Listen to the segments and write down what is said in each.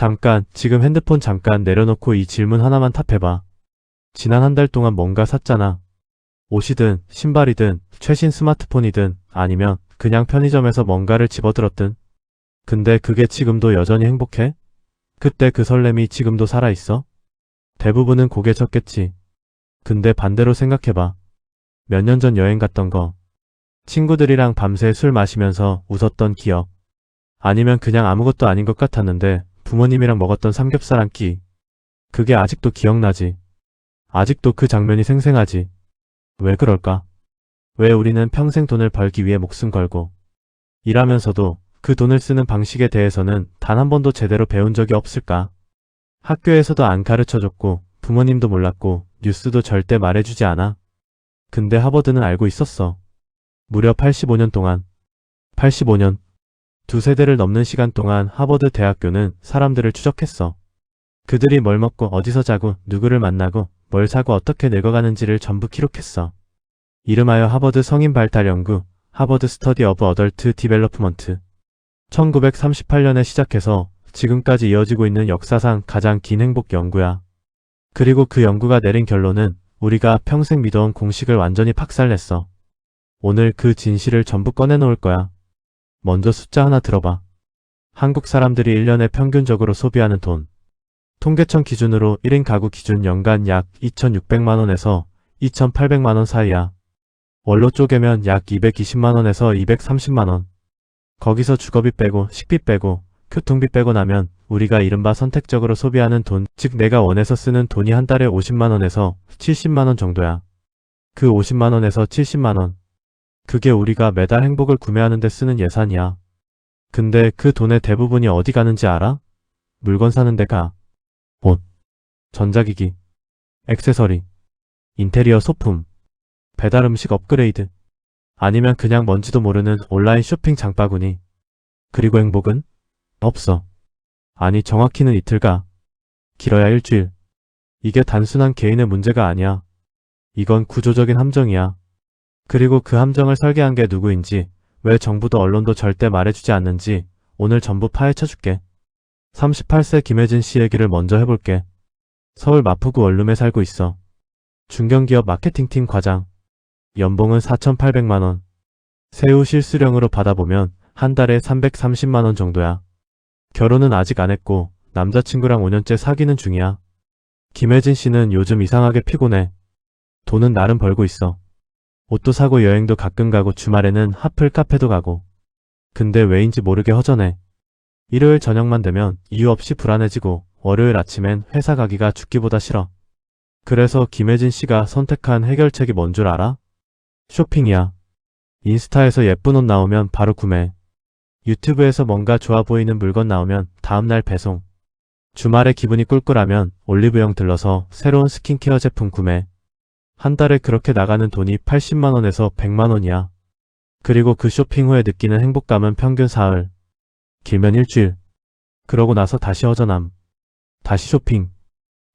잠깐, 지금 핸드폰 잠깐 내려놓고 이 질문 하나만 답해봐. 지난 한 달 동안 뭔가 샀잖아. 옷이든 신발이든 최신 스마트폰이든 아니면 그냥 편의점에서 뭔가를 집어들었든. 근데 그게 지금도 여전히 행복해? 그때 그 설렘이 지금도 살아있어? 대부분은 고개 젓겠지. 근데 반대로 생각해봐. 몇 년 전 여행 갔던 거. 친구들이랑 밤새 술 마시면서 웃었던 기억. 아니면 그냥 아무것도 아닌 것 같았는데 부모님이랑 먹었던 삼겹살 한 끼. 그게 아직도 기억나지. 아직도 그 장면이 생생하지. 왜 그럴까? 왜 우리는 평생 돈을 벌기 위해 목숨 걸고 일하면서도 그 돈을 쓰는 방식에 대해서는 단 한 번도 제대로 배운 적이 없을까? 학교에서도 안 가르쳐줬고 부모님도 몰랐고 뉴스도 절대 말해주지 않아. 근데 하버드는 알고 있었어. 무려 85년 동안. 85년. 두 세대를 넘는 시간 동안 하버드 대학교는 사람들을 추적했어. 그들이 뭘 먹고 어디서 자고 누구를 만나고 뭘 사고 어떻게 늙어가는지를 전부 기록했어. 이름하여 하버드 성인 발달 연구, 하버드 스터디 오브 어덜트 디벨롭먼트. 1938년에 시작해서 지금까지 이어지고 있는 역사상 가장 긴 행복 연구야. 그리고 그 연구가 내린 결론은 우리가 평생 믿어온 공식을 완전히 박살냈어. 오늘 그 진실을 전부 꺼내놓을 거야. 먼저 숫자 하나 들어봐. 한국 사람들이 1년에 평균적으로 소비하는 돈. 통계청 기준으로 1인 가구 기준 연간 약 2,600만원에서 2,800만원 사이야. 월로 쪼개면 약 220만원에서 230만원. 거기서 주거비 빼고 식비 빼고 교통비 빼고 나면 우리가 이른바 선택적으로 소비하는 돈, 즉 내가 원해서 쓰는 돈이 한 달에 50만원에서 70만원 정도야. 그 50만원에서 70만원. 그게 우리가 매달 행복을 구매하는 데 쓰는 예산이야. 근데 그 돈의 대부분이 어디 가는지 알아? 물건 사는 데 가. 옷, 전자기기, 액세서리, 인테리어 소품, 배달 음식 업그레이드, 아니면 그냥 뭔지도 모르는 온라인 쇼핑 장바구니. 그리고 행복은? 없어. 아니 정확히는 이틀 가. 길어야 일주일. 이게 단순한 개인의 문제가 아니야. 이건 구조적인 함정이야. 그리고 그 함정을 설계한 게 누구인지, 왜 정부도 언론도 절대 말해주지 않는지 오늘 전부 파헤쳐줄게. 38세 김혜진 씨 얘기를 먼저 해볼게. 서울 마포구 원룸에 살고 있어. 중견기업 마케팅팀 과장. 연봉은 4,800만원. 세후 실수령으로 받아보면 한 달에 330만원 정도야. 결혼은 아직 안 했고 남자친구랑 5년째 사귀는 중이야. 김혜진 씨는 요즘 이상하게 피곤해. 돈은 나름 벌고 있어. 옷도 사고 여행도 가끔 가고 주말에는 하플 카페도 가고. 근데 왜인지 모르게 허전해. 일요일 저녁만 되면 이유 없이 불안해지고 월요일 아침엔 회사 가기가 죽기보다 싫어. 그래서 김혜진 씨가 선택한 해결책이 뭔 줄 알아? 쇼핑이야. 인스타에서 예쁜 옷 나오면 바로 구매. 유튜브에서 뭔가 좋아 보이는 물건 나오면 다음날 배송. 주말에 기분이 꿀꿀하면 올리브영 들러서 새로운 스킨케어 제품 구매. 한 달에 그렇게 나가는 돈이 80만원에서 100만원이야. 그리고 그 쇼핑 후에 느끼는 행복감은 평균 사흘. 길면 일주일. 그러고 나서 다시 허전함. 다시 쇼핑.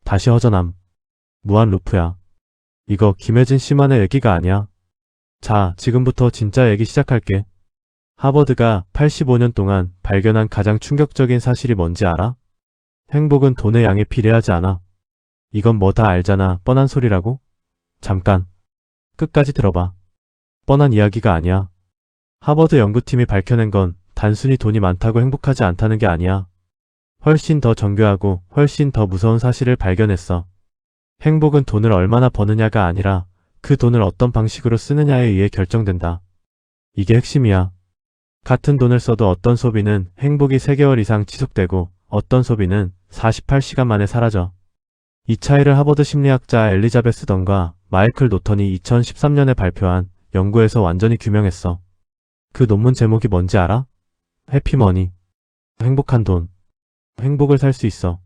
다시 허전함. 무한 루프야. 이거 김혜진 씨만의 얘기가 아니야. 자, 지금부터 진짜 얘기 시작할게. 하버드가 85년 동안 발견한 가장 충격적인 사실이 뭔지 알아? 행복은 돈의 양에 비례하지 않아. 이건 뭐 다 알잖아. 뻔한 소리라고? 잠깐. 끝까지 들어봐. 뻔한 이야기가 아니야. 하버드 연구팀이 밝혀낸 건 단순히 돈이 많다고 행복하지 않다는 게 아니야. 훨씬 더 정교하고 훨씬 더 무서운 사실을 발견했어. 행복은 돈을 얼마나 버느냐가 아니라 그 돈을 어떤 방식으로 쓰느냐에 의해 결정된다. 이게 핵심이야. 같은 돈을 써도 어떤 소비는 행복이 3개월 이상 지속되고 어떤 소비는 48시간 만에 사라져. 이 차이를 하버드 심리학자 엘리자베스 던과 마이클 노턴이 2013년에 발표한 연구에서 완전히 규명했어. 그 논문 제목이 뭔지 알아? 해피머니. 행복한 돈. 행복을 살 수 있어.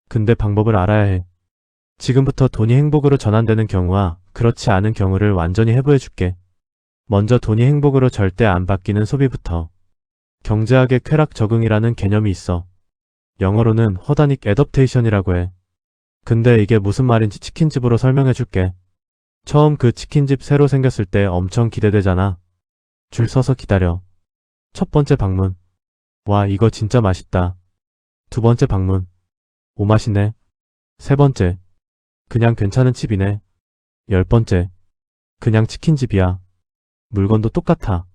근데 방법을 알아야 해. 지금부터 돈이 행복으로 전환되는 경우와 그렇지 않은 경우를 완전히 해부해줄게. 먼저 돈이 행복으로 절대 안 바뀌는 소비부터. 경제학의 쾌락 적응이라는 개념이 있어. 영어로는 허다닉 애덕테이션이라고 해. 근데 이게 무슨 말인지 치킨집으로 설명해줄게. 처음 그 치킨집 새로 생겼을 때 엄청 기대되잖아. 줄 서서 기다려. 첫 번째 방문. 와, 이거 진짜 맛있다. 두 번째 방문. 오 맛이네. 세 번째. 그냥 괜찮은 집이네. 열 번째. 그냥 치킨집이야. 물건도 똑같아.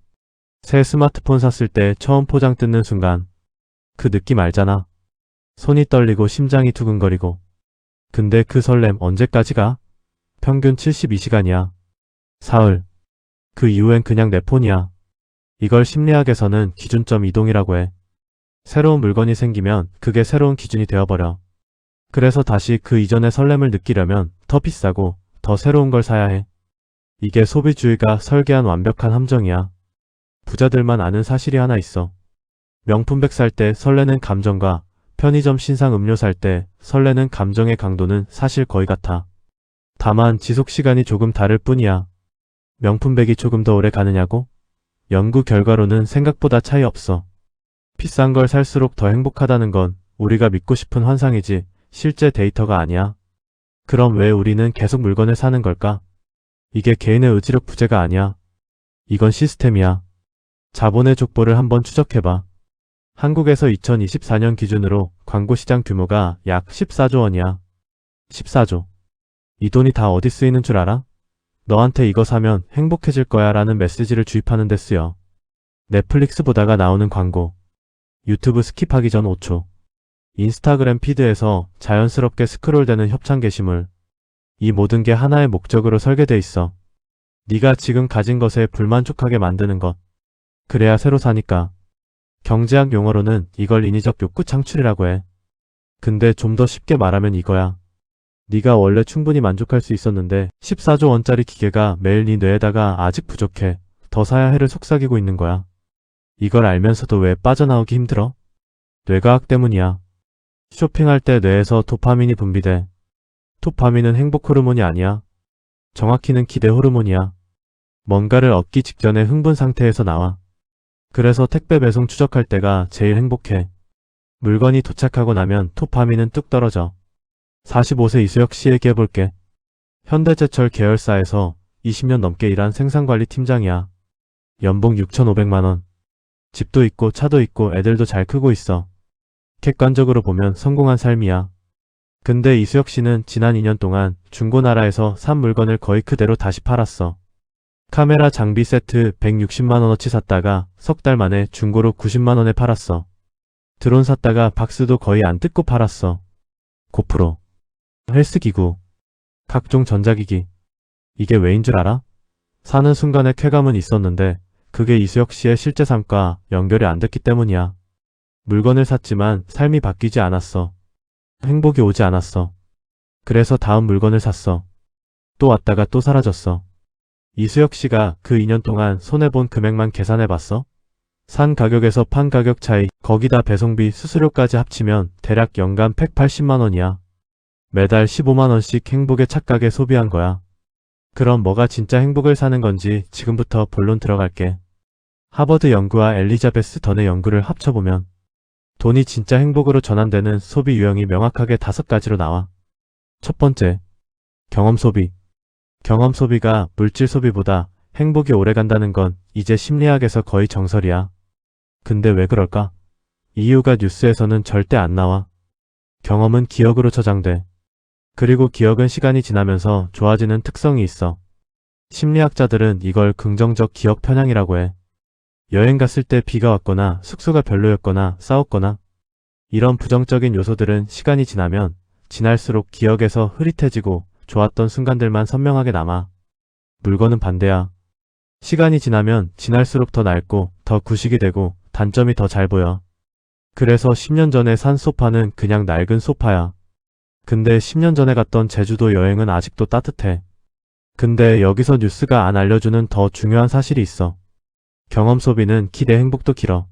새 스마트폰 샀을 때 처음 포장 뜯는 순간 그 느낌 알잖아. 손이 떨리고 심장이 두근거리고. 근데 그 설렘 언제까지 가? 평균 72시간이야. 사흘. 그 이후엔 그냥 내 폰이야. 이걸 심리학에서는 기준점 이동이라고 해. 새로운 물건이 생기면 그게 새로운 기준이 되어버려. 그래서 다시 그 이전의 설렘을 느끼려면 더 비싸고 더 새로운 걸 사야 해. 이게 소비주의가 설계한 완벽한 함정이야. 부자들만 아는 사실이 하나 있어. 명품백 살 때 설레는 감정과 편의점 신상 음료 살 때 설레는 감정의 강도는 사실 거의 같아. 다만 지속시간이 조금 다를 뿐이야. 명품백이 조금 더 오래 가느냐고? 연구 결과로는 생각보다 차이 없어. 비싼 걸 살수록 더 행복하다는 건 우리가 믿고 싶은 환상이지 실제 데이터가 아니야. 그럼 왜 우리는 계속 물건을 사는 걸까? 이게 개인의 의지력 부재가 아니야. 이건 시스템이야. 자본의 족보를 한번 추적해봐. 한국에서 2024년 기준으로 광고 시장 규모가 약 14조 원이야. 14조. 이 돈이 다 어디 쓰이는 줄 알아? 너한테 이거 사면 행복해질 거야 라는 메시지를 주입하는 데 쓰여. 넷플릭스 보다가 나오는 광고. 유튜브 스킵하기 전 5초. 인스타그램 피드에서 자연스럽게 스크롤되는 협찬 게시물. 이 모든 게 하나의 목적으로 설계돼 있어. 네가 지금 가진 것에 불만족하게 만드는 것. 그래야 새로 사니까. 경제학 용어로는 이걸 인위적 욕구 창출이라고 해. 근데 좀 더 쉽게 말하면 이거야. 네가 원래 충분히 만족할 수 있었는데 14조 원짜리 기계가 매일 네 뇌에다가 아직 부족해. 더 사야 해를 속삭이고 있는 거야. 이걸 알면서도 왜 빠져나오기 힘들어? 뇌과학 때문이야. 쇼핑할 때 뇌에서 도파민이 분비돼. 도파민은 행복 호르몬이 아니야. 정확히는 기대 호르몬이야. 뭔가를 얻기 직전의 흥분 상태에서 나와. 그래서 택배 배송 추적할 때가 제일 행복해. 물건이 도착하고 나면 도파민은 뚝 떨어져. 45세 이수혁 씨 얘기해볼게. 현대제철 계열사에서 20년 넘게 일한 생산관리 팀장이야. 연봉 6,500만원. 집도 있고 차도 있고 애들도 잘 크고 있어. 객관적으로 보면 성공한 삶이야. 근데 이수혁 씨는 지난 2년 동안 중고나라에서 산 물건을 거의 그대로 다시 팔았어. 카메라 장비 세트 160만원어치 샀다가 석 달 만에 중고로 90만원에 팔았어. 드론 샀다가 박스도 거의 안 뜯고 팔았어. 고프로, 헬스기구, 각종 전자기기. 이게 왜인 줄 알아? 사는 순간의 쾌감은 있었는데 그게 이수혁 씨의 실제 삶과 연결이 안 됐기 때문이야. 물건을 샀지만 삶이 바뀌지 않았어. 행복이 오지 않았어. 그래서 다음 물건을 샀어. 또 왔다가 또 사라졌어. 이수혁 씨가 그 2년 동안 손해본 금액만 계산해봤어? 산 가격에서 판 가격 차이, 거기다 배송비, 수수료까지 합치면 대략 연간 180만원이야. 매달 15만원씩 행복의 착각에 소비한 거야. 그럼 뭐가 진짜 행복을 사는 건지 지금부터 본론 들어갈게. 하버드 연구와 엘리자베스 던의 연구를 합쳐보면 돈이 진짜 행복으로 전환되는 소비 유형이 명확하게 5가지로 나와. 첫 번째, 경험 소비. 경험 소비가 물질 소비보다 행복이 오래간다는 건 이제 심리학에서 거의 정설이야. 근데 왜 그럴까? 이유가 뉴스에서는 절대 안 나와. 경험은 기억으로 저장돼. 그리고 기억은 시간이 지나면서 좋아지는 특성이 있어. 심리학자들은 이걸 긍정적 기억 편향이라고 해. 여행 갔을 때 비가 왔거나 숙소가 별로였거나 싸웠거나 이런 부정적인 요소들은 시간이 지나면 지날수록 기억에서 흐릿해지고 좋았던 순간들만 선명하게 남아. 물건은 반대야. 시간이 지나면 지날수록 더 낡고 더 구식이 되고 단점이 더 잘 보여. 그래서 10년 전에 산 소파는 그냥 낡은 소파야. 근데 10년 전에 갔던 제주도 여행은 아직도 따뜻해. 근데 여기서 뉴스가 안 알려주는 더 중요한 사실이 있어. 경험 소비는 기대 행복도 길어.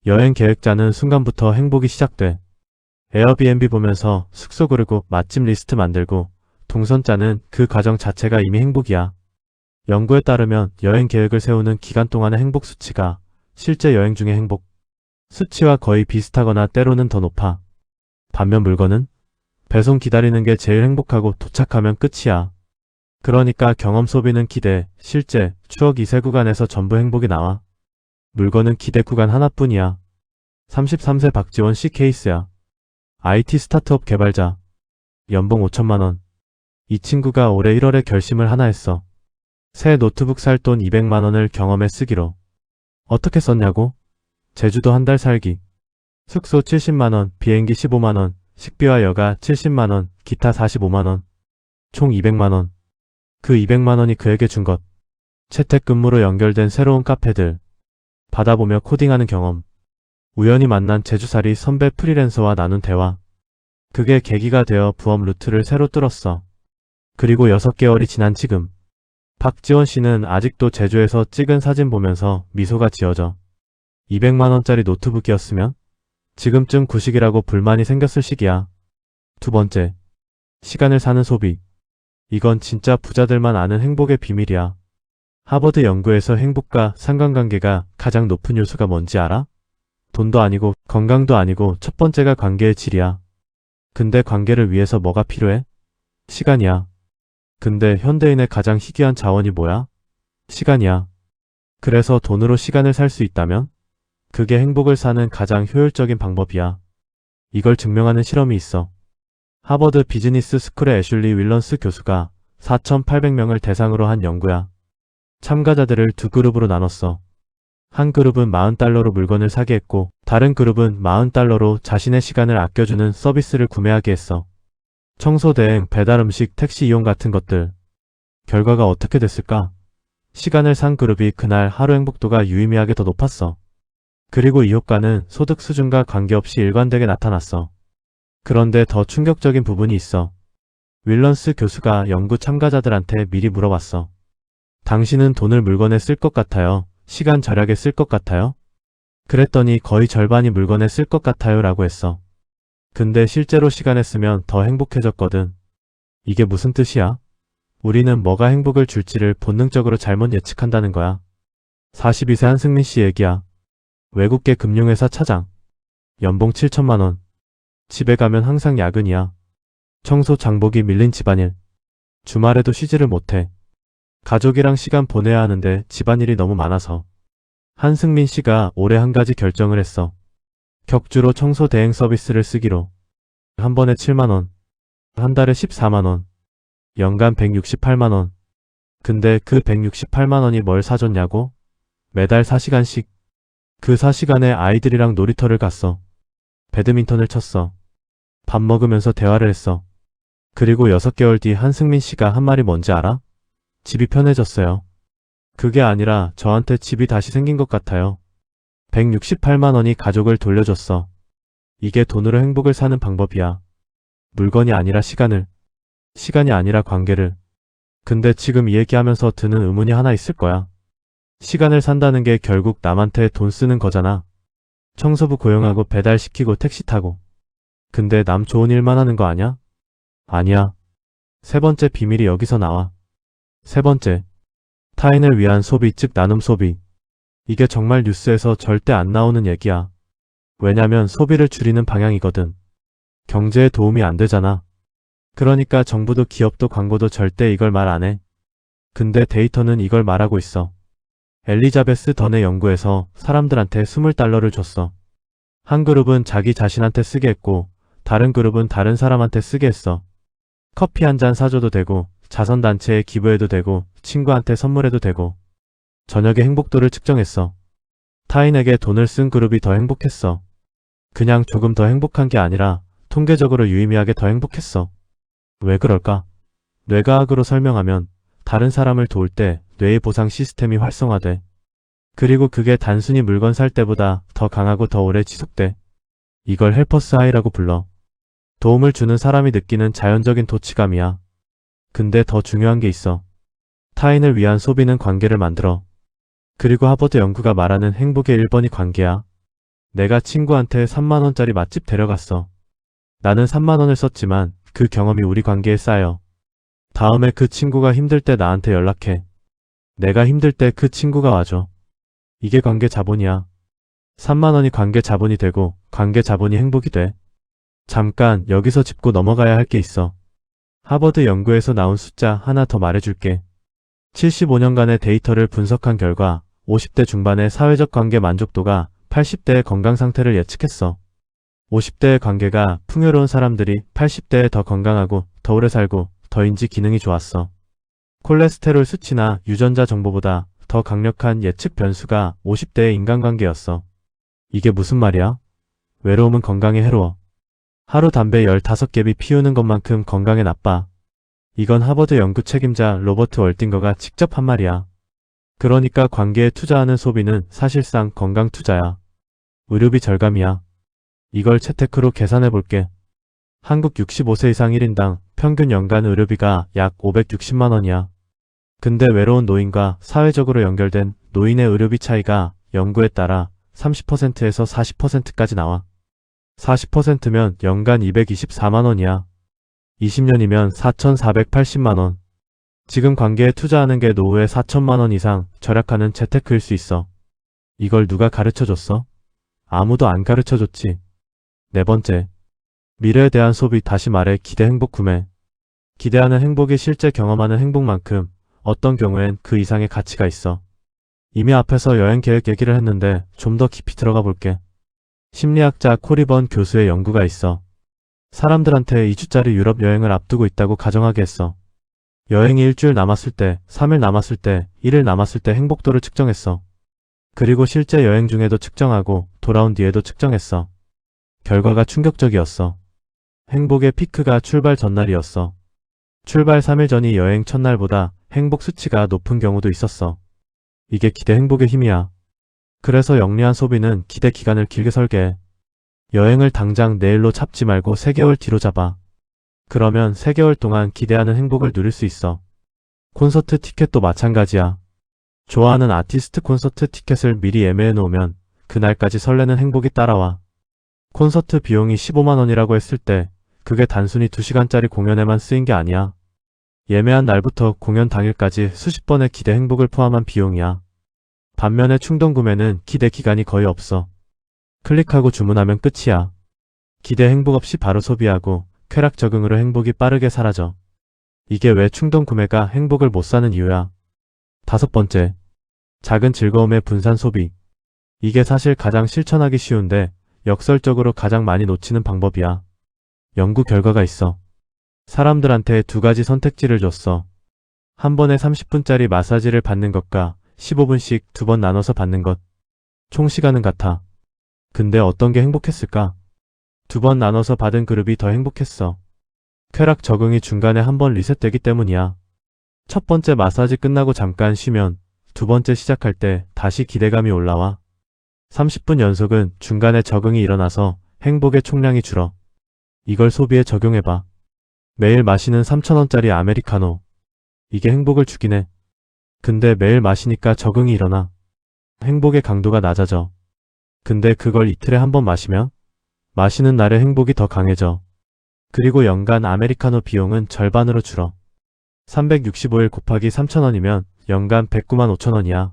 여행 계획자는 순간부터 행복이 시작돼. 에어비앤비 보면서 숙소 고르고 맛집 리스트 만들고 동선 짜는 그 과정 자체가 이미 행복이야. 연구에 따르면 여행 계획을 세우는 기간 동안의 행복 수치가 실제 여행 중의 행복 수치와 거의 비슷하거나 때로는 더 높아. 반면 물건은 배송 기다리는 게 제일 행복하고 도착하면 끝이야. 그러니까 경험 소비는 기대, 실제, 추억 이 세 구간에서 전부 행복이 나와. 물건은 기대 구간 하나뿐이야. 33세 박지원 씨 케이스야. IT 스타트업 개발자. 연봉 5천만 원. 이 친구가 올해 1월에 결심을 하나 했어. 새 노트북 살 돈 200만 원을 경험에 쓰기로. 어떻게 썼냐고? 제주도 한 달 살기. 숙소 70만 원, 비행기 15만 원, 식비와 여가 70만 원, 기타 45만 원. 총 200만 원. 그 200만 원이 그에게 준 것. 재택근무로 연결된 새로운 카페들. 받아보며 코딩하는 경험. 우연히 만난 제주살이 선배 프리랜서와 나눈 대화. 그게 계기가 되어 부업 루트를 새로 뚫었어. 그리고 6개월이 지난 지금. 박지원 씨는 아직도 제주에서 찍은 사진 보면서 미소가 지어져. 200만 원짜리 노트북이었으면 지금쯤 구식이라고 불만이 생겼을 시기야. 두 번째. 시간을 사는 소비. 이건 진짜 부자들만 아는 행복의 비밀이야. 하버드 연구에서 행복과 상관관계가 가장 높은 요소가 뭔지 알아? 돈도 아니고 건강도 아니고 첫 번째가 관계의 질이야. 근데 관계를 위해서 뭐가 필요해? 시간이야. 근데 현대인의 가장 희귀한 자원이 뭐야? 시간이야. 그래서 돈으로 시간을 살 수 있다면? 그게 행복을 사는 가장 효율적인 방법이야. 이걸 증명하는 실험이 있어. 하버드 비즈니스 스쿨의 애슐리 윌런스 교수가 4,800명을 대상으로 한 연구야. 참가자들을 두 그룹으로 나눴어. 한 그룹은 40달러로 물건을 사게 했고 다른 그룹은 40달러로 자신의 시간을 아껴주는 서비스를 구매하게 했어. 청소 대행, 배달 음식, 택시 이용 같은 것들. 결과가 어떻게 됐을까? 시간을 산 그룹이 그날 하루 행복도가 유의미하게 더 높았어. 그리고 이 효과는 소득 수준과 관계없이 일관되게 나타났어. 그런데 더 충격적인 부분이 있어. 윌런스 교수가 연구 참가자들한테 미리 물어봤어. 당신은 돈을 물건에 쓸 것 같아요? 시간 절약에 쓸 것 같아요? 그랬더니 거의 절반이 물건에 쓸 것 같아요 라고 했어. 근데 실제로 시간에 쓰면 더 행복해졌거든. 이게 무슨 뜻이야? 우리는 뭐가 행복을 줄지를 본능적으로 잘못 예측한다는 거야. 42세 한승민 씨 얘기야. 외국계 금융회사 차장. 연봉 7천만 원. 집에 가면 항상 야근이야. 청소 장보기 밀린 집안일. 주말에도 쉬지를 못해. 가족이랑 시간 보내야 하는데 집안일이 너무 많아서. 한승민 씨가 올해 한 가지 결정을 했어. 격주로 청소 대행 서비스를 쓰기로. 한 번에 7만 원. 한 달에 14만 원. 연간 168만 원. 근데 그 168만 원이 뭘 사줬냐고? 매달 4시간씩. 그 4시간에 아이들이랑 놀이터를 갔어. 배드민턴을 쳤어. 밥 먹으면서 대화를 했어. 그리고 6개월 뒤 한승민 씨가 한 말이 뭔지 알아? 집이 편해졌어요. 그게 아니라 저한테 집이 다시 생긴 것 같아요. 168만 원이 가족을 돌려줬어. 이게 돈으로 행복을 사는 방법이야. 물건이 아니라 시간을. 시간이 아니라 관계를. 근데 지금 이 얘기하면서 드는 의문이 하나 있을 거야. 시간을 산다는 게 결국 남한테 돈 쓰는 거잖아. 청소부 고용하고 배달시키고 택시 타고. 근데 남 좋은 일만 하는 거 아냐? 아니야. 세 번째 비밀이 여기서 나와. 세 번째. 타인을 위한 소비 즉 나눔 소비. 이게 정말 뉴스에서 절대 안 나오는 얘기야. 왜냐면 소비를 줄이는 방향이거든. 경제에 도움이 안 되잖아. 그러니까 정부도 기업도 광고도 절대 이걸 말 안 해. 근데 데이터는 이걸 말하고 있어. 엘리자베스 던의 연구에서 사람들한테 20달러를 줬어. 한 그룹은 자기 자신한테 쓰게 했고 다른 그룹은 다른 사람한테 쓰게 했어. 커피 한 잔 사줘도 되고 자선단체에 기부해도 되고 친구한테 선물해도 되고. 저녁의 행복도를 측정했어. 타인에게 돈을 쓴 그룹이 더 행복했어. 그냥 조금 더 행복한 게 아니라 통계적으로 유의미하게 더 행복했어. 왜 그럴까? 뇌과학으로 설명하면 다른 사람을 도울 때 뇌의 보상 시스템이 활성화돼. 그리고 그게 단순히 물건 살 때보다 더 강하고 더 오래 지속돼. 이걸 헬퍼스 하이라고 불러. 도움을 주는 사람이 느끼는 자연적인 도취감이야. 근데 더 중요한 게 있어. 타인을 위한 소비는 관계를 만들어. 그리고 하버드 연구가 말하는 행복의 1번이 관계야. 내가 친구한테 3만 원짜리 맛집 데려갔어. 나는 3만 원을 썼지만 그 경험이 우리 관계에 쌓여. 다음에 그 친구가 힘들 때 나한테 연락해. 내가 힘들 때 그 친구가 와줘. 이게 관계 자본이야. 3만 원이 관계 자본이 되고 관계 자본이 행복이 돼. 잠깐 여기서 짚고 넘어가야 할 게 있어. 하버드 연구에서 나온 숫자 하나 더 말해줄게. 75년간의 데이터를 분석한 결과 50대 중반의 사회적 관계 만족도가 80대의 건강 상태를 예측했어. 50대의 관계가 풍요로운 사람들이 80대에 더 건강하고 더 오래 살고 더 인지 기능이 좋았어. 콜레스테롤 수치나 유전자 정보보다 더 강력한 예측 변수가 50대의 인간관계였어. 이게 무슨 말이야? 외로움은 건강에 해로워. 하루 담배 15갭이 피우는 것만큼 건강에 나빠. 이건 하버드 연구 책임자 로버트 월딩거가 직접 한 말이야. 그러니까 관계에 투자하는 소비는 사실상 건강 투자야. 의료비 절감이야. 이걸 채테크로 계산해 볼게. 한국 65세 이상 1인당 평균 연간 의료비가 약 560만 원이야. 근데 외로운 노인과 사회적으로 연결된 노인의 의료비 차이가 연구에 따라 30%에서 40%까지 나와. 40%면 연간 224만 원이야. 20년이면 4,480만 원. 지금 관계에 투자하는 게 노후에 4천만 원 이상 절약하는 재테크일 수 있어. 이걸 누가 가르쳐줬어? 아무도 안 가르쳐줬지. 네 번째, 미래에 대한 소비, 다시 말해 기대 행복 구매. 기대하는 행복이 실제 경험하는 행복만큼 어떤 경우엔 그 이상의 가치가 있어. 이미 앞에서 여행 계획 얘기를 했는데 좀 더 깊이 들어가 볼게. 심리학자 코리번 교수의 연구가 있어. 사람들한테 2주짜리 유럽 여행을 앞두고 있다고 가정하게 했어. 여행이 일주일 남았을 때, 3일 남았을 때, 1일 남았을 때 행복도를 측정했어. 그리고 실제 여행 중에도 측정하고 돌아온 뒤에도 측정했어. 결과가 충격적이었어. 행복의 피크가 출발 전날이었어. 출발 3일 전이 여행 첫날보다 행복 수치가 높은 경우도 있었어. 이게 기대 행복의 힘이야. 그래서 영리한 소비는 기대 기간을 길게 설계해. 여행을 당장 내일로 잡지 말고 3개월 뒤로 잡아. 그러면 3개월 동안 기대하는 행복을 누릴 수 있어. 콘서트 티켓도 마찬가지야. 좋아하는 아티스트 콘서트 티켓을 미리 예매해 놓으면 그날까지 설레는 행복이 따라와. 콘서트 비용이 15만 원이라고 했을 때 그게 단순히 2시간짜리 공연에만 쓰인 게 아니야. 예매한 날부터 공연 당일까지 수십 번의 기대 행복을 포함한 비용이야. 반면에 충동 구매는 기대 기간이 거의 없어. 클릭하고 주문하면 끝이야. 기대 행복 없이 바로 소비하고 쾌락 적응으로 행복이 빠르게 사라져. 이게 왜 충동 구매가 행복을 못 사는 이유야. 5번째, 작은 즐거움의 분산 소비. 이게 사실 가장 실천하기 쉬운데 역설적으로 가장 많이 놓치는 방법이야. 연구 결과가 있어. 사람들한테 2가지 선택지를 줬어. 한 번에 30분짜리 마사지를 받는 것과 15분씩 2번 나눠서 받는 것. 총 시간은 같아. 근데 어떤 게 행복했을까? 2번 나눠서 받은 그룹이 더 행복했어. 쾌락 적응이 중간에 한 번 리셋되기 때문이야. 첫 번째 마사지 끝나고 잠깐 쉬면 2번째 시작할 때 다시 기대감이 올라와. 30분 연속은 중간에 적응이 일어나서 행복의 총량이 줄어. 이걸 소비에 적용해봐. 매일 마시는 3,000원짜리 아메리카노. 이게 행복을 주긴 해. 근데 매일 마시니까 적응이 일어나. 행복의 강도가 낮아져. 근데 그걸 이틀에 한 번 마시면 마시는 날의 행복이 더 강해져. 그리고 연간 아메리카노 비용은 절반으로 줄어. 365일 곱하기 3,000원이면 연간 109만 5천원이야.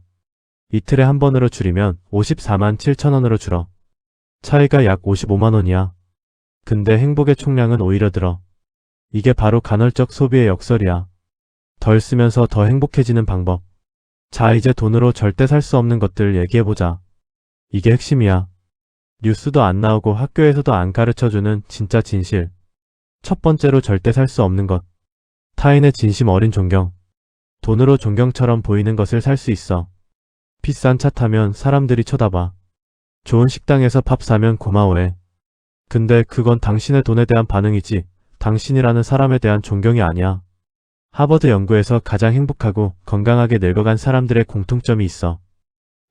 이틀에 한 번으로 줄이면 54만 7천원으로 줄어. 차이가 약 55만 원이야. 근데 행복의 총량은 오히려 들어. 이게 바로 간헐적 소비의 역설이야. 덜 쓰면서 더 행복해지는 방법. 자, 이제 돈으로 절대 살 수 없는 것들 얘기해보자. 이게 핵심이야. 뉴스도 안 나오고 학교에서도 안 가르쳐주는 진짜 진실. 첫 번째로 절대 살 수 없는 것. 타인의 진심 어린 존경. 돈으로 존경처럼 보이는 것을 살 수 있어. 비싼 차 타면 사람들이 쳐다봐. 좋은 식당에서 밥 사면 고마워해. 근데 그건 당신의 돈에 대한 반응이지 당신이라는 사람에 대한 존경이 아니야. 하버드 연구에서 가장 행복하고 건강하게 늙어간 사람들의 공통점이 있어.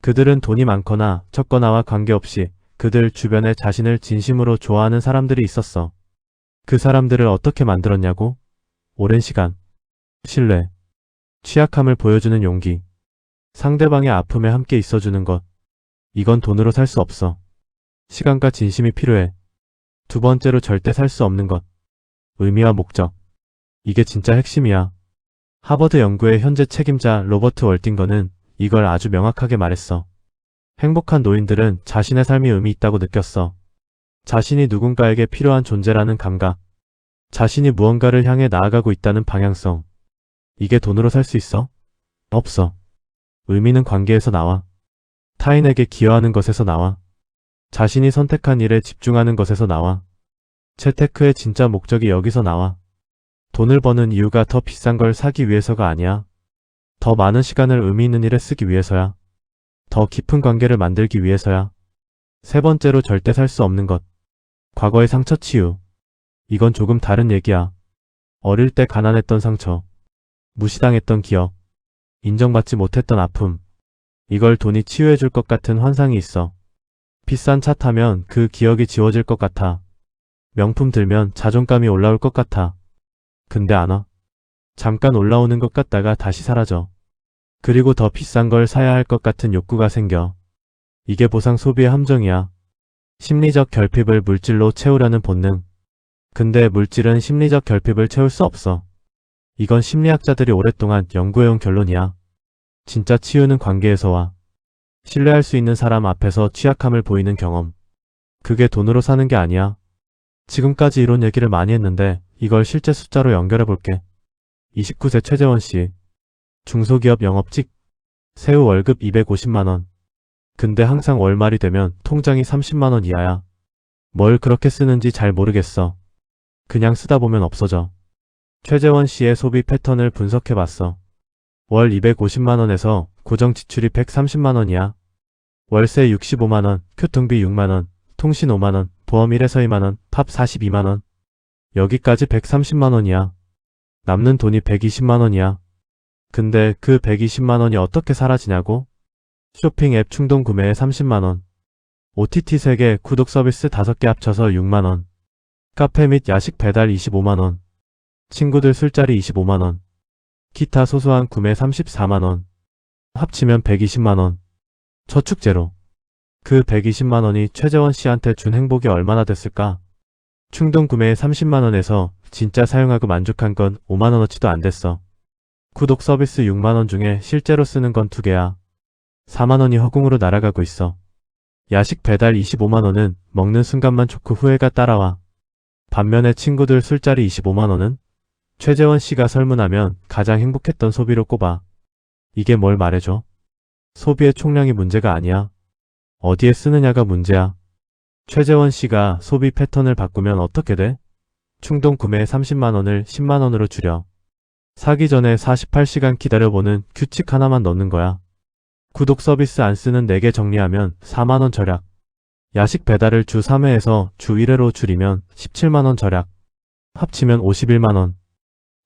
그들은 돈이 많거나 적거나와 관계없이 그들 주변에 자신을 진심으로 좋아하는 사람들이 있었어. 그 사람들을 어떻게 만들었냐고? 오랜 시간, 신뢰, 취약함을 보여주는 용기, 상대방의 아픔에 함께 있어주는 것. 이건 돈으로 살 수 없어. 시간과 진심이 필요해. 2번째로 절대 살 수 없는 것. 의미와 목적. 이게 진짜 핵심이야. 하버드 연구의 현재 책임자 로버트 월딩거는 이걸 아주 명확하게 말했어. 행복한 노인들은 자신의 삶이 의미 있다고 느꼈어. 자신이 누군가에게 필요한 존재라는 감각. 자신이 무언가를 향해 나아가고 있다는 방향성. 이게 돈으로 살 수 있어? 없어. 의미는 관계에서 나와. 타인에게 기여하는 것에서 나와. 자신이 선택한 일에 집중하는 것에서 나와. 재테크의 진짜 목적이 여기서 나와. 돈을 버는 이유가 더 비싼 걸 사기 위해서가 아니야. 더 많은 시간을 의미 있는 일에 쓰기 위해서야. 더 깊은 관계를 만들기 위해서야. 세 번째로 절대 살 수 없는 것. 과거의 상처 치유. 이건 조금 다른 얘기야. 어릴 때 가난했던 상처. 무시당했던 기억. 인정받지 못했던 아픔. 이걸 돈이 치유해줄 것 같은 환상이 있어. 비싼 차 타면 그 기억이 지워질 것 같아. 명품 들면 자존감이 올라올 것 같아. 근데 안 와. 잠깐 올라오는 것 같다가 다시 사라져. 그리고 더 비싼 걸 사야 할 것 같은 욕구가 생겨. 이게 보상 소비의 함정이야. 심리적 결핍을 물질로 채우려는 본능. 근데 물질은 심리적 결핍을 채울 수 없어. 이건 심리학자들이 오랫동안 연구해온 결론이야. 진짜 치유는 관계에서 와. 신뢰할 수 있는 사람 앞에서 취약함을 보이는 경험. 그게 돈으로 사는 게 아니야. 지금까지 이런 얘기를 많이 했는데 이걸 실제 숫자로 연결해 볼게. 29세 최재원 씨. 중소기업 영업직. 세후 월급 250만원. 근데 항상 월말이 되면 통장이 30만원 이하야. 뭘 그렇게 쓰는지 잘 모르겠어. 그냥 쓰다 보면 없어져. 최재원 씨의 소비 패턴을 분석해봤어. 월 250만원에서 고정 지출이 130만원이야. 월세 65만원, 교통비 6만원, 통신 5만원, 보험 1에서 2만원, 밥 42만원. 여기까지 130만원이야. 남는 돈이 120만원이야. 근데 그 120만원이 어떻게 사라지냐고? 쇼핑 앱 충동 구매에 30만원. OTT 3개, 구독 서비스 5개 합쳐서 6만원. 카페 및 야식 배달 25만원. 친구들 술자리 25만원. 기타 소소한 구매 34만원. 합치면 120만원. 저축 제로. 그 120만원이 최재원 씨한테 준 행복이 얼마나 됐을까? 충동 구매에 30만원에서 진짜 사용하고 만족한 건 5만원어치도 안 됐어. 구독 서비스 6만원 중에 실제로 쓰는 건 2개야. 4만원이 허공으로 날아가고 있어. 야식 배달 25만원은 먹는 순간만 좋고 후회가 따라와. 반면에 친구들 술자리 25만원은 최재원 씨가 설문하면 가장 행복했던 소비로 꼽아. 이게 뭘 말해줘? 소비의 총량이 문제가 아니야. 어디에 쓰느냐가 문제야. 최재원 씨가 소비 패턴을 바꾸면 어떻게 돼? 충동 구매에 30만원을 10만원으로 줄여. 사기 전에 48시간 기다려보는 규칙 하나만 넣는 거야. 구독 서비스 안 쓰는 4개 정리하면 4만원 절약. 야식 배달을 주 3회에서 주 1회로 줄이면 17만원 절약. 합치면 51만원.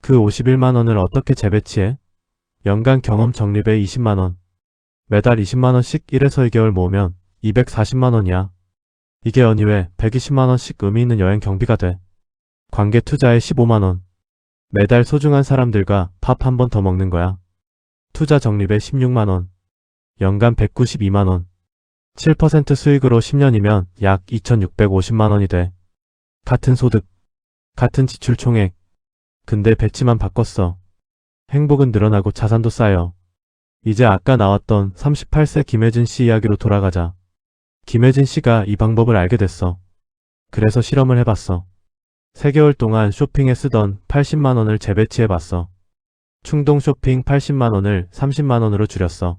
그 51만원을 어떻게 재배치해? 연간 경험 적립에 20만원. 매달 20만원씩 1에서 2개월 모으면 240만원이야. 이게 연휴에 120만원씩 의미 있는 여행 경비가 돼. 관계 투자에 15만원. 매달 소중한 사람들과 밥 한 번 더 먹는 거야. 투자 적립에 16만원. 연간 192만원. 7% 수익으로 10년이면 약 2650만원이 돼. 같은 소득, 같은 지출 총액. 근데 배치만 바꿨어. 행복은 늘어나고 자산도 쌓여. 이제 아까 나왔던 38세 김혜진 씨 이야기로 돌아가자. 김혜진 씨가 이 방법을 알게 됐어. 그래서 실험을 해봤어. 3개월 동안 쇼핑에 쓰던 80만원을 재배치해봤어. 충동 쇼핑 80만원을 30만원으로 줄였어.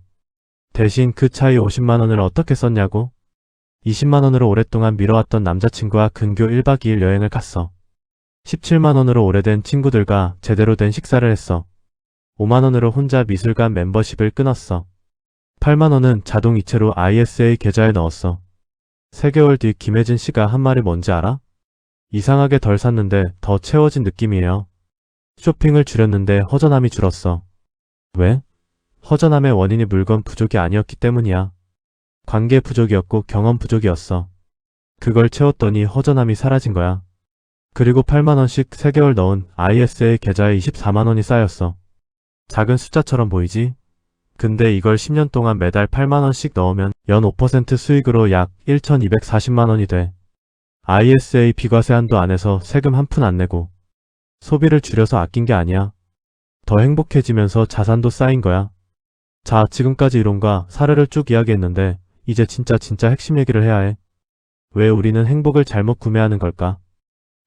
대신 그 차이 50만원을 어떻게 썼냐고? 20만원으로 오랫동안 미뤄왔던 남자친구와 근교 1박 2일 여행을 갔어. 17만원으로 오래된 친구들과 제대로 된 식사를 했어. 5만원으로 혼자 미술관 멤버십을 끊었어. 8만원은 자동 이체로 ISA 계좌에 넣었어. 3개월 뒤 김혜진 씨가 한 말이 뭔지 알아? 이상하게 덜 샀는데 더 채워진 느낌이에요. 쇼핑을 줄였는데 허전함이 줄었어. 왜? 허전함의 원인이 물건 부족이 아니었기 때문이야. 관계 부족이었고 경험 부족이었어. 그걸 채웠더니 허전함이 사라진 거야. 그리고 8만원씩 3개월 넣은 ISA 계좌에 24만원이 쌓였어. 작은 숫자처럼 보이지? 근데 이걸 10년 동안 매달 8만원씩 넣으면 연 5% 수익으로 약 1240만원이 돼. ISA 비과세 한도 안에서 세금 한 푼 안 내고. 소비를 줄여서 아낀 게 아니야. 더 행복해지면서 자산도 쌓인 거야. 자, 지금까지 이론과 사례를 쭉 이야기했는데 이제 진짜 핵심 얘기를 해야 해. 왜 우리는 행복을 잘못 구매하는 걸까?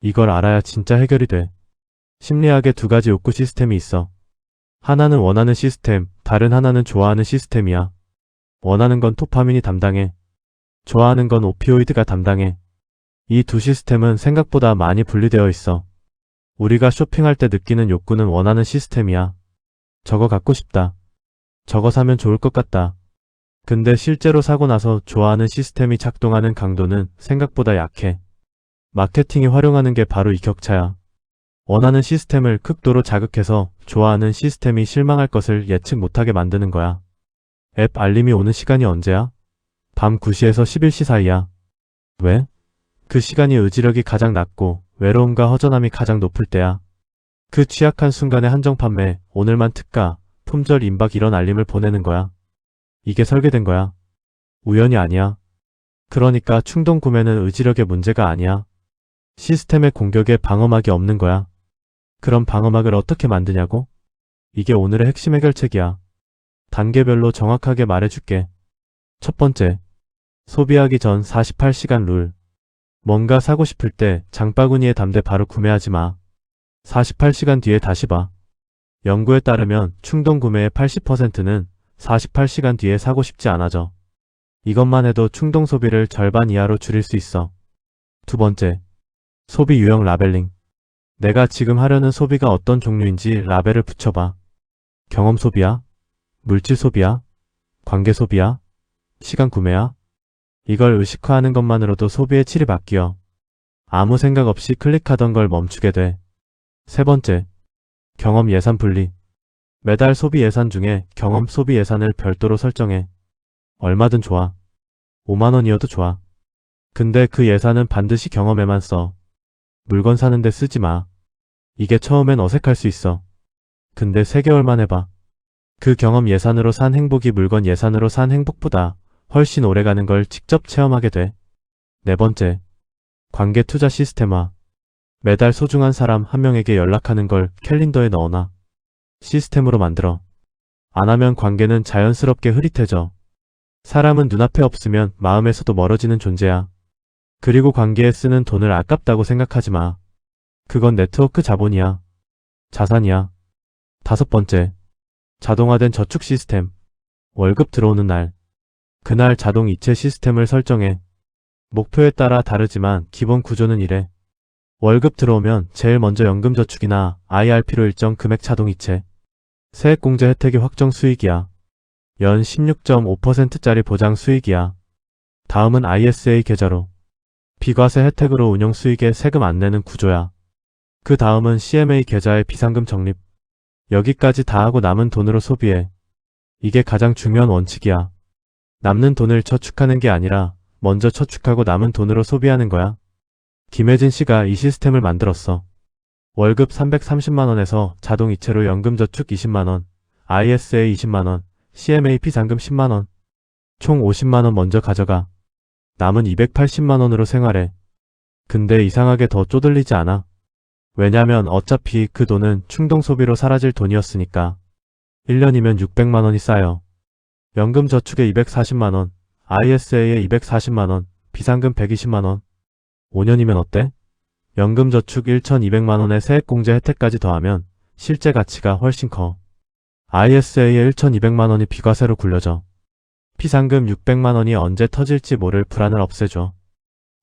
이걸 알아야 진짜 해결이 돼. 심리학에 2가지 욕구 시스템이 있어. 하나는 원하는 시스템, 다른 하나는 좋아하는 시스템이야. 원하는 건 도파민이 담당해. 좋아하는 건 오피오이드가 담당해. 이 두 시스템은 생각보다 많이 분리되어 있어. 우리가 쇼핑할 때 느끼는 욕구는 원하는 시스템이야. 저거 갖고 싶다. 저거 사면 좋을 것 같다. 근데 실제로 사고 나서 좋아하는 시스템이 작동하는 강도는 생각보다 약해. 마케팅이 활용하는 게 바로 이 격차야. 원하는 시스템을 극도로 자극해서 좋아하는 시스템이 실망할 것을 예측 못하게 만드는 거야. 앱 알림이 오는 시간이 언제야? 밤 9시에서 11시 사이야. 왜? 그 시간이 의지력이 가장 낮고 외로움과 허전함이 가장 높을 때야. 그 취약한 순간에 한정 판매, 오늘만 특가, 품절 임박 이런 알림을 보내는 거야. 이게 설계된 거야. 우연이 아니야. 그러니까 충동 구매는 의지력의 문제가 아니야. 시스템의 공격에 방어막이 없는 거야. 그럼 방어막을 어떻게 만드냐고? 이게 오늘의 핵심 해결책이야. 단계별로 정확하게 말해줄게. 첫 번째, 소비하기 전 48시간 룰. 뭔가 사고 싶을 때 장바구니에 담대 바로 구매하지 마. 48시간 뒤에 다시 봐. 연구에 따르면 충동 구매의 80%는 48시간 뒤에 사고 싶지 않아져. 이것만 해도 충동 소비를 절반 이하로 줄일 수 있어. 두 번째, 소비 유형 라벨링. 내가 지금 하려는 소비가 어떤 종류인지 라벨을 붙여봐. 경험 소비야? 물질 소비야? 관계 소비야? 시간 구매야? 이걸 의식화하는 것만으로도 소비의 질이 바뀌어. 아무 생각 없이 클릭하던 걸 멈추게 돼. 세 번째, 경험 예산 분리. 매달 소비 예산 중에 경험 소비 예산을 별도로 설정해. 얼마든 좋아. 5만 원이어도 좋아. 근데 그 예산은 반드시 경험에만 써. 물건 사는데 쓰지 마. 이게 처음엔 어색할 수 있어. 근데 3개월만 해봐. 그 경험 예산으로 산 행복이 물건 예산으로 산 행복보다 훨씬 오래가는 걸 직접 체험하게 돼. 네 번째, 관계 투자 시스템화. 매달 소중한 사람 한 명에게 연락하는 걸 캘린더에 넣어놔. 시스템으로 만들어. 안 하면 관계는 자연스럽게 흐릿해져. 사람은 눈앞에 없으면 마음에서도 멀어지는 존재야. 그리고 관계에 쓰는 돈을 아깝다고 생각하지 마. 그건 네트워크 자본이야. 자산이야. 다섯 번째, 자동화된 저축 시스템. 월급 들어오는 날. 그날 자동 이체 시스템을 설정해. 목표에 따라 다르지만 기본 구조는 이래. 월급 들어오면 제일 먼저 연금저축이나 IRP로 일정 금액 자동 이체. 세액공제 혜택이 확정 수익이야. 연 16.5%짜리 보장 수익이야. 다음은 ISA 계좌로. 비과세 혜택으로 운용 수익에 세금 안 내는 구조야. 그 다음은 CMA 계좌의 비상금 적립. 여기까지 다 하고 남은 돈으로 소비해. 이게 가장 중요한 원칙이야. 남는 돈을 저축하는 게 아니라 먼저 저축하고 남은 돈으로 소비하는 거야. 김혜진 씨가 이 시스템을 만들었어. 월급 330만원에서 자동 이체로 연금저축 20만원, ISA 20만원, CMA 비상금 10만원. 총 50만원 먼저 가져가. 남은 280만원으로 생활해. 근데 이상하게 더 쪼들리지 않아. 왜냐면 어차피 그 돈은 충동소비로 사라질 돈이었으니까. 1년이면 600만원이 쌓여. 연금저축에 240만원, ISA에 240만원, 비상금 120만원. 5년이면 어때? 연금저축 1,200만원의 세액공제 혜택까지 더하면 실제 가치가 훨씬 커. ISA에 1,200만원이 비과세로 굴려져. 비상금 600만원이 언제 터질지 모를 불안을 없애줘.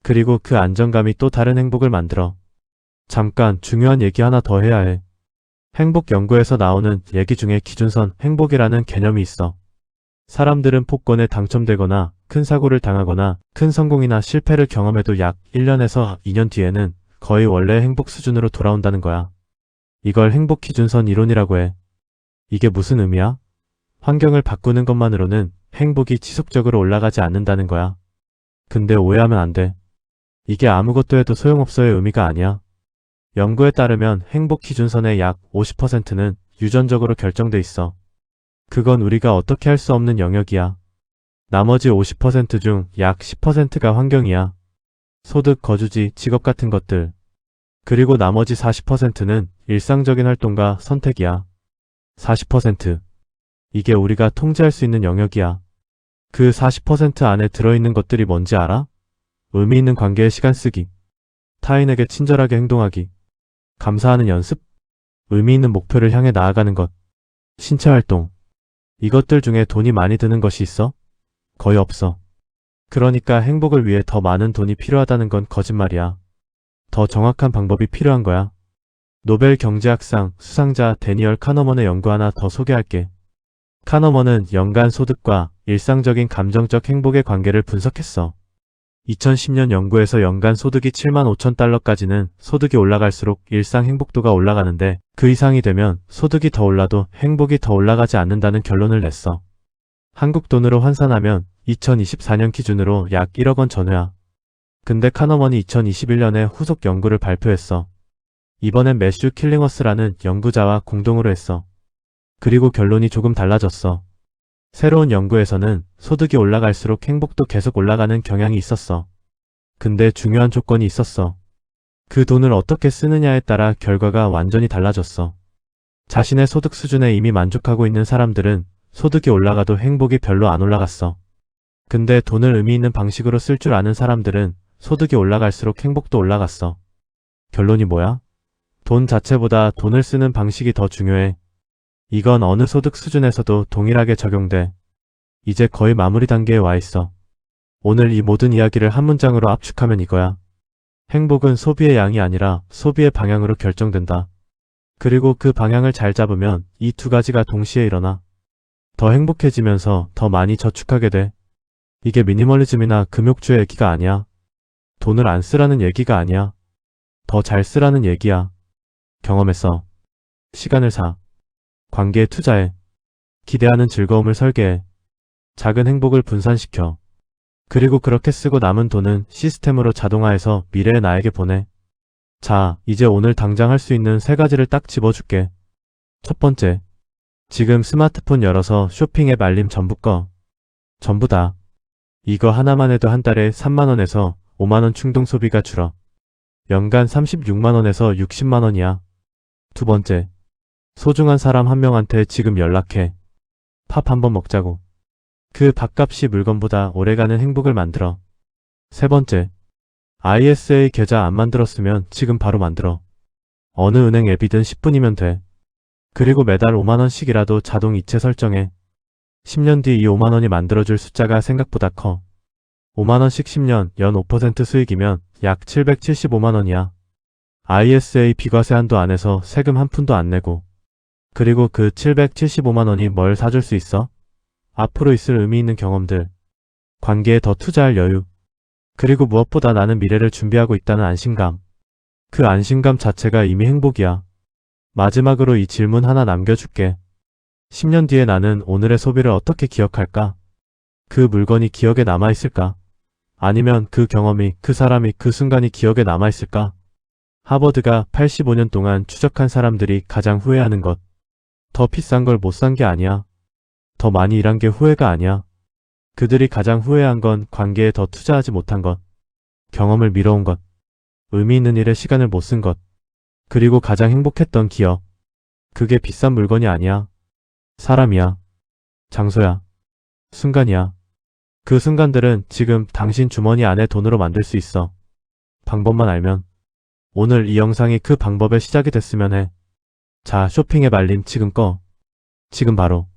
그리고 그 안정감이 또 다른 행복을 만들어. 잠깐 중요한 얘기 하나 더 해야 해. 행복 연구에서 나오는 얘기 중에 기준선 행복이라는 개념이 있어. 사람들은 복권에 당첨되거나 큰 사고를 당하거나 큰 성공이나 실패를 경험해도 약 1년에서 2년 뒤에는 거의 원래 행복 수준으로 돌아온다는 거야. 이걸 행복 기준선 이론이라고 해. 이게 무슨 의미야? 환경을 바꾸는 것만으로는 행복이 지속적으로 올라가지 않는다는 거야. 근데 오해하면 안 돼. 이게 아무것도 해도 소용없어의 의미가 아니야. 연구에 따르면 행복 기준선의 약 50%는 유전적으로 결정돼 있어. 그건 우리가 어떻게 할 수 없는 영역이야. 나머지 50% 중 약 10%가 환경이야. 소득, 거주지, 직업 같은 것들. 그리고 나머지 40%는 일상적인 활동과 선택이야. 40%. 이게 우리가 통제할 수 있는 영역이야. 그 40% 안에 들어있는 것들이 뭔지 알아? 의미 있는 관계에 시간 쓰기. 타인에게 친절하게 행동하기. 감사하는 연습? 의미 있는 목표를 향해 나아가는 것. 신체 활동. 이것들 중에 돈이 많이 드는 것이 있어? 거의 없어. 그러니까 행복을 위해 더 많은 돈이 필요하다는 건 거짓말이야. 더 정확한 방법이 필요한 거야. 노벨 경제학상 수상자 데니얼 카너먼의 연구 하나 더 소개할게. 카너먼은 연간 소득과 일상적인 감정적 행복의 관계를 분석했어. 2010년 연구에서 연간 소득이 7만 5천 달러까지는 소득이 올라갈수록 일상 행복도가 올라가는데 그 이상이 되면 소득이 더 올라도 행복이 더 올라가지 않는다는 결론을 냈어. 한국 돈으로 환산하면 2024년 기준으로 약 1억 원 전후야. 근데 카너먼이 2021년에 후속 연구를 발표했어. 이번엔 매슈 킬링워스라는 연구자와 공동으로 했어. 그리고 결론이 조금 달라졌어. 새로운 연구에서는 소득이 올라갈수록 행복도 계속 올라가는 경향이 있었어. 근데 중요한 조건이 있었어. 그 돈을 어떻게 쓰느냐에 따라 결과가 완전히 달라졌어. 자신의 소득 수준에 이미 만족하고 있는 사람들은 소득이 올라가도 행복이 별로 안 올라갔어. 근데 돈을 의미 있는 방식으로 쓸 줄 아는 사람들은 소득이 올라갈수록 행복도 올라갔어. 결론이 뭐야? 돈 자체보다 돈을 쓰는 방식이 더 중요해. 이건 어느 소득 수준에서도 동일하게 적용돼. 이제 거의 마무리 단계에 와 있어. 오늘 이 모든 이야기를 한 문장으로 압축하면 이거야. 행복은 소비의 양이 아니라 소비의 방향으로 결정된다. 그리고 그 방향을 잘 잡으면 이 두 가지가 동시에 일어나. 더 행복해지면서 더 많이 저축하게 돼. 이게 미니멀리즘이나 금욕주의 얘기가 아니야. 돈을 안 쓰라는 얘기가 아니야. 더 잘 쓰라는 얘기야. 경험했어. 시간을 사. 관계에 투자해. 기대하는 즐거움을 설계해. 작은 행복을 분산시켜. 그리고 그렇게 쓰고 남은 돈은 시스템으로 자동화해서 미래의 나에게 보내. 자, 이제 오늘 당장 할 수 있는 3가지를 딱 집어줄게. 첫 번째. 지금 스마트폰 열어서 쇼핑 앱 알림 전부 꺼. 전부 다. 이거 하나만 해도 한 달에 3만원에서 5만원 충동 소비가 줄어. 연간 36만원에서 60만원이야. 두 번째. 소중한 사람 한 명한테 지금 연락해. 밥 한번 먹자고. 그 밥값이 물건보다 오래가는 행복을 만들어. 세 번째. ISA 계좌 안 만들었으면 지금 바로 만들어. 어느 은행 앱이든 10분이면 돼. 그리고 매달 5만원씩이라도 자동 이체 설정해. 10년 뒤 이 5만원이 만들어줄 숫자가 생각보다 커. 5만원씩 10년 연 5% 수익이면 약 775만원이야. ISA 비과세 한도 안에서 세금 한 푼도 안 내고. 그리고 그 775만원이 뭘 사줄 수 있어? 앞으로 있을 의미 있는 경험들. 관계에 더 투자할 여유. 그리고 무엇보다 나는 미래를 준비하고 있다는 안심감. 그 안심감 자체가 이미 행복이야. 마지막으로 이 질문 하나 남겨줄게. 10년 뒤에 나는 오늘의 소비를 어떻게 기억할까? 그 물건이 기억에 남아있을까? 아니면 그 경험이, 그 사람이, 그 순간이 기억에 남아있을까? 하버드가 85년 동안 추적한 사람들이 가장 후회하는 것. 더 비싼 걸 못 산 게 아니야. 더 많이 일한 게 후회가 아니야. 그들이 가장 후회한 건 관계에 더 투자하지 못한 것. 경험을 미뤄온 것. 의미 있는 일에 시간을 못 쓴 것. 그리고 가장 행복했던 기억. 그게 비싼 물건이 아니야. 사람이야. 장소야. 순간이야. 그 순간들은 지금 당신 주머니 안에 돈으로 만들 수 있어. 방법만 알면. 오늘 이 영상이 그 방법의 시작이 됐으면 해. 자, 쇼핑앱 알림 지금 꺼. 지금 바로.